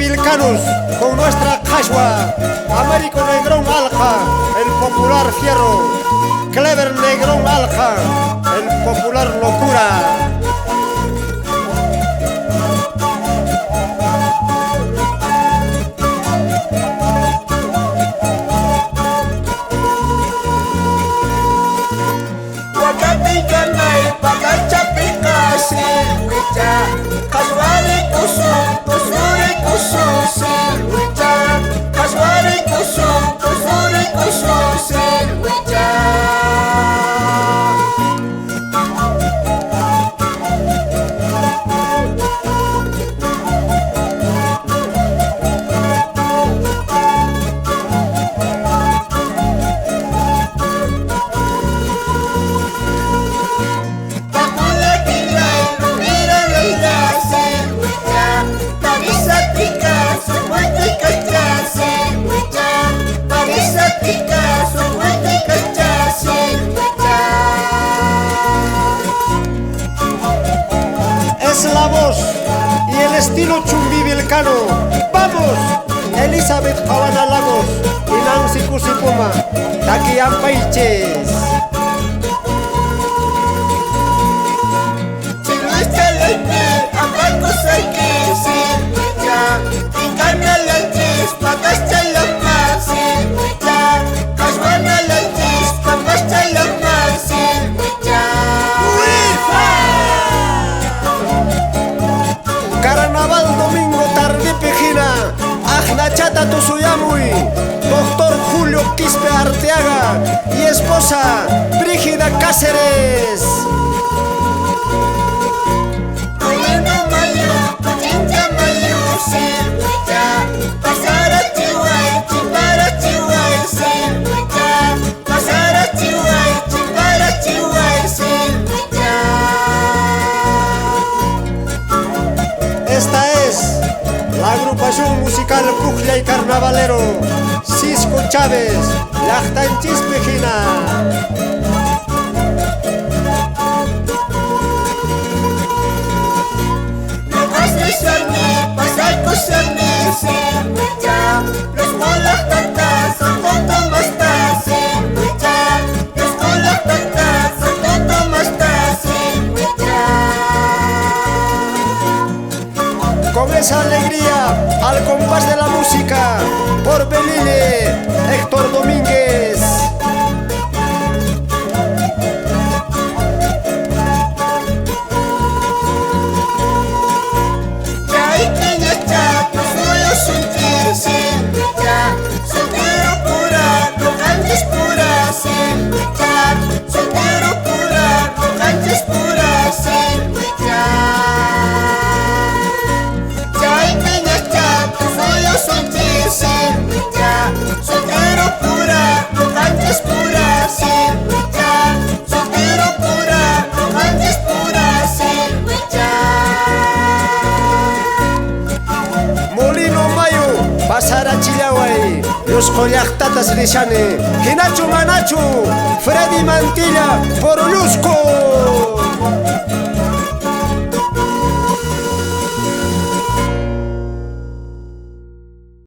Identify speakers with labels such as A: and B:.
A: Vilcanos con nuestra Cashua, Américo Negrón Alja, el popular Fierro, Clever Negrón Alja, el popular Locura. Es la voz y el estilo chumbi vilcano. ¡Vamos! Elizabeth Havana Lagos y Nancy Kusipuma, Takian Paiches. Carnaval domingo tarde pejina, Ajna Chata Tusuyamuy, Doctor Julio Quispe Arteaga y esposa Brígida Cáceres. Esta es la agrupación musical Cujlia y Carnavalero, Cisco Chávez, Lachtanchis Pejina. Con esa alegría, al compás de la música, por Belile, Héctor Domínguez. Pasar a Chilaway, los Collactatas Lishane, Hinachu Manachu, Freddy Mantilla, por